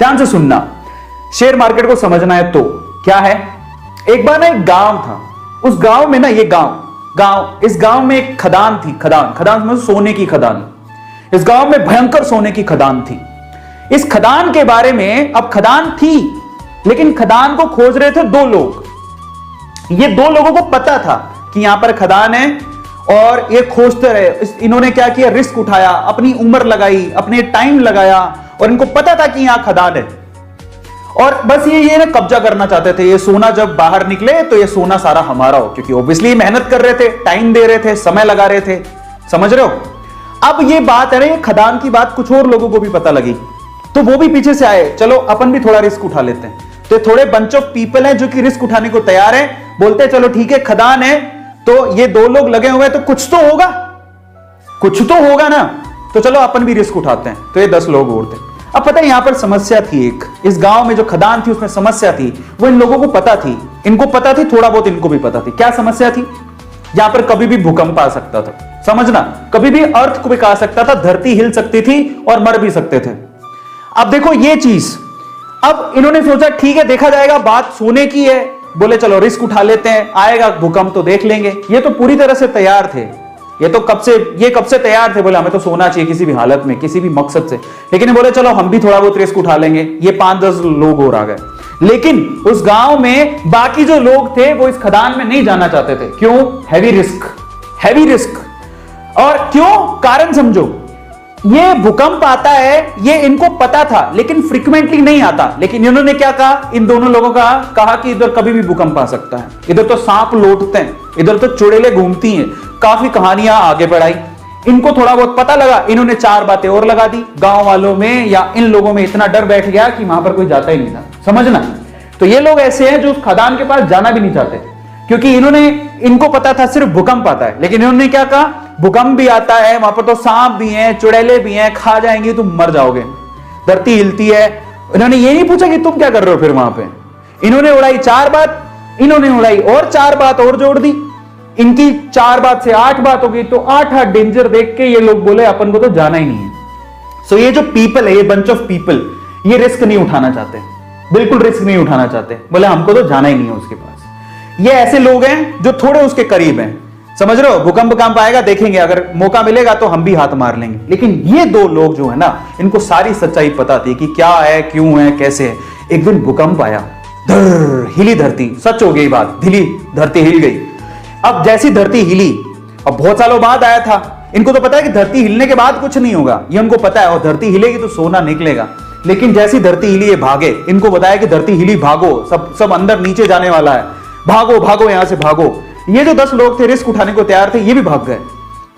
ध्यान से सुनना, शेयर मार्केट को समझना है तो क्या है। एक बार ना एक गांव था, उस गांव में ना, ये इस गांव में एक खदान थी। खदान में सोने की खदान। इस गांव में भयंकर सोने की खदान थी। इस खदान के बारे में, अब खदान थी लेकिन खदान को खोज रहे थे दो लोग। ये दो लोगों को पता था कि यहां पर खदान है और ये खोजते रहे। इन्होंने क्या किया, रिस्क उठाया, अपनी उम्र लगाई, अपने टाइम लगाया और इनको पता था कि यहां खदान है और बस ये ना कब्जा करना चाहते थे। ये सोना जब बाहर निकले तो ये सोना सारा हमारा हो, क्योंकि ऑब्वियसली मेहनत कर रहे थे, टाइम दे रहे थे, समय लगा रहे थे। समझ रहे हो। अब ये बात है ना, ये खदान की बात कुछ और लोगों को भी पता लगी तो वो भी पीछे से आए, चलो अपन भी थोड़ा रिस्क उठा लेते हैं। तो थोड़े बंच ऑफ पीपल हैं जो कि रिस्क उठाने को तैयार हैं, बोलते हैं चलो ठीक है, खदान है तो ये दो लोग लगे हुए हैं तो कुछ तो होगा ना, तो चलो अपन भी रिस्क उठाते हैं। तो ये 10 लोग और थे। अब पता है यहां पर समस्या थी एक, इस गांव में जो खदान थी उसमें समस्या थी, वो इन लोगों को पता थी, इनको पता थी, थोड़ा बहुत इनको भी पता थी। क्या समस्या थी, यहां पर कभी भी भूकंप आ सकता था, समझना, कभी भी अर्थ को भी आ सकता था, धरती हिल सकती थी और मर भी सकते थे। अब देखो ये चीज, अब इन्होंने सोचा ठीक है देखा जाएगा, बात सोने की है, बोले चलो रिस्क उठा लेते हैं, आएगा भूकंप तो देख लेंगे। ये तो पूरी तरह से तैयार थे, ये कब से तैयार थे, बोले हमें तो सोना चाहिए किसी भी हालत में, किसी भी मकसद से। लेकिन बोले चलो हम भी थोड़ा बहुत रिस्क उठा लेंगे। ये 5-10 लोग और आ गए, लेकिन उस गांव में बाकी जो लोग थे वो इस खदान में नहीं जाना चाहते थे। क्यों? Heavy risk. और क्यों, कारण समझो। ये भूकंप आता है, ये इनको पता था, लेकिन फ्रीक्वेंटली नहीं आता। लेकिन इन्होंने क्या कहा, इन दोनों लोगों का कहा कि इधर कभी भी भूकंप आ सकता है, इधर तो सांप लौटते हैं, इधर तो चुड़ैलें घूमती हैं, काफी कहानियां आगे बढ़ाई। इनको थोड़ा बहुत पता लगा, इन्होंने 4 बातें और लगा दी। गांव वालों में या इन लोगों में इतना डर बैठ गया कि वहां पर कोई जाता ही नहीं था, समझना। तो ये लोग ऐसे हैं जो उस खदान के पास जाना भी नहीं चाहते, क्योंकि इनको पता था सिर्फ भूकंप आता है। लेकिन इन्होंने क्या कहा, भूकंप भी आता है, वहां पर तो सांप भी हैं, चुड़ैले भी हैं, खा जाएंगे, तुम मर जाओगे, धरती हिलती है। इन्होंने ये नहीं पूछा कि तुम क्या कर रहे हो फिर वहां पे। इन्होंने उड़ाई 4 बात, इन्होंने उड़ाई और 4 बात और जोड़ दी। इनकी 4 बात से 8 बात हो गई, तो 8 डेंजर देख के ये लोग बोले अपन को तो जाना ही नहीं है। सो ये जो पीपल है, ये बंच ऑफ पीपल, ये रिस्क नहीं उठाना चाहते, बिल्कुल रिस्क नहीं उठाना चाहते। बोले हमको तो जाना ही नहीं है उसके पास। ये ऐसे लोग हैं जो थोड़े उसके करीब हैं, समझ रहे हो। भूकंप आएगा देखेंगे, अगर मौका मिलेगा तो हम भी हाथ मार लेंगे। लेकिन ये 2 लोग जो है ना, इनको सारी सच्चाई पता थी कि क्या है, क्यों है, कैसे है। एक दिन भूकंप आया, हिली धरती, सच हो गई बात, धरती हिल गई। अब जैसी धरती हिली, अब बहुत सालों बाद आया था, इनको तो पता है कि धरती हिलने के बाद कुछ नहीं होगा, ये उनको पता है, और धरती हिलेगी तो सोना निकलेगा। लेकिन जैसी धरती हिली ये भागे, इनको बताया कि धरती हिली, भागो, सब अंदर नीचे जाने वाला है, भागो यहां से भागो। ये जो 10 लोग थे रिस्क उठाने को तैयार थे, ये भी भाग गए,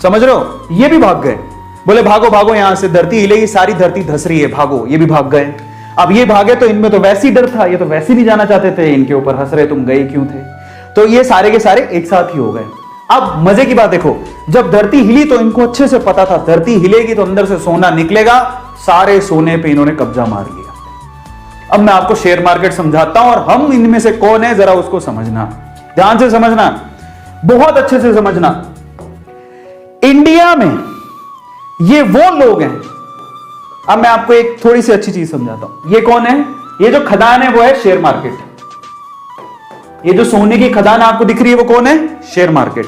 समझ रहे हो, ये भी भाग गए। बोले भागो यहां से, धरती हिलेगी, सारी धरती धस रही है, भागो। ये भी भाग गए। अब ये भागे तो इनमें तो वैसे ही डर था, ये तो वैसे नहीं जाना चाहते थे, इनके ऊपर हंस रहे तुम गए क्यों थे। तो ये सारे के सारे एक साथ ही हो गए। अब मजे की बात देखो, जब धरती हिली तो इनको अच्छे से पता था धरती हिलेगी तो अंदर से सोना निकलेगा। सारे सोने पे इन्होंने कब्जा मार लिया। अब मैं आपको शेयर मार्केट समझाता हूं और हम इनमें से कौन है जरा उसको समझना, ध्यान से समझना, बहुत अच्छे से समझना। इंडिया में ये वो लोग हैं, अब मैं आपको एक थोड़ी सी अच्छी चीज समझाता हूं। ये कौन है, ये जो खदान है वो है शेयर मार्केट। ये जो सोने की खदान आपको दिख रही है वो कौन है, शेयर मार्केट।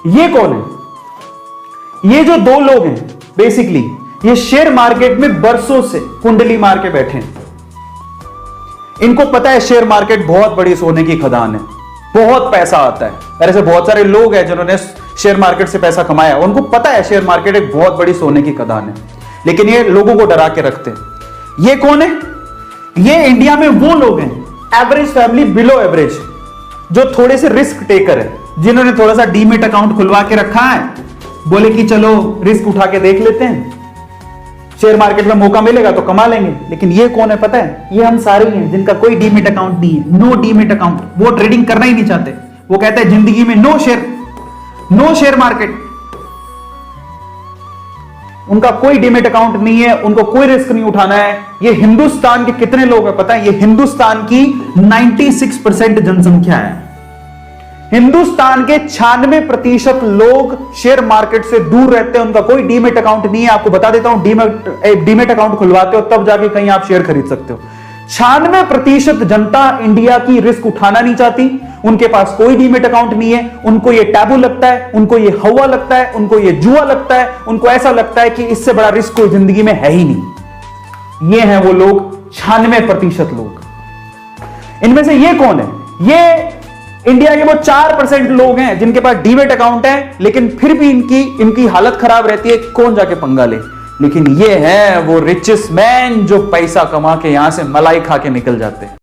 ये कौन है, ये जो 2 लोग हैं बेसिकली, ये शेयर मार्केट में बरसों से कुंडली मार के बैठे हैं। इनको पता है शेयर मार्केट बहुत बड़ी सोने की खदान है, बहुत पैसा आता है। ऐसे बहुत सारे लोग हैं जिन्होंने शेयर मार्केट से पैसा कमाया, उनको पता है शेयर मार्केट एक बहुत बड़ी सोने की खदान है, लेकिन ये लोगों को डरा के रखते हैं। ये कौन है, ये इंडिया में वो लोग हैं, एवरेज फैमिली, बिलो एवरेज, जो थोड़े से रिस्क टेकर है, जिन्होंने थोड़ा सा डीमेट अकाउंट खुलवा के रखा है, बोले कि चलो रिस्क उठा के देख लेते हैं, शेयर मार्केट में मौका मिलेगा तो कमा लेंगे। लेकिन ये कौन है पता है, ये हम सारे ही हैं जिनका कोई डीमेट अकाउंट नहीं है, नो डीमेट अकाउंट। वो ट्रेडिंग करना ही नहीं चाहते, वो कहते हैं जिंदगी में नो शेयर मार्केट। उनका कोई डीमेट अकाउंट नहीं है, उनको कोई रिस्क नहीं उठाना है। ये हिंदुस्तान के कितने लोग हैं पता है, ये हिंदुस्तान की 96% जनसंख्या है। हिंदुस्तान के 96% लोग शेयर मार्केट से दूर रहते हैं, उनका कोई डीमेट अकाउंट नहीं है। आपको बता देता हूं, डीमेट अकाउंट खुलवाते हो तब जाके कहीं आप शेयर खरीद सकते हो। 96% जनता इंडिया की रिस्क उठाना नहीं चाहती, उनके पास कोई डीमेट अकाउंट नहीं है, उनको ये टैबू लगता है, उनको ये हवा लगता है, उनको ये जुआ लगता है, उनको ऐसा लगता है कि इससे बड़ा रिस्क कोई जिंदगी में है ही नहीं। ये हैं वो लोग, 96% लोग। इनमें से ये कौन है? ये इंडिया के वो 4% लोग हैं जिनके पास डीमेट अकाउंट है, लेकिन फिर भी इनकी हालत खराब रहती है, कौन जाके पंगा ले। लेकिन ये है वो रिचेस्ट मैन जो पैसा कमा के यहां से मलाई खा के निकल जाते हैं।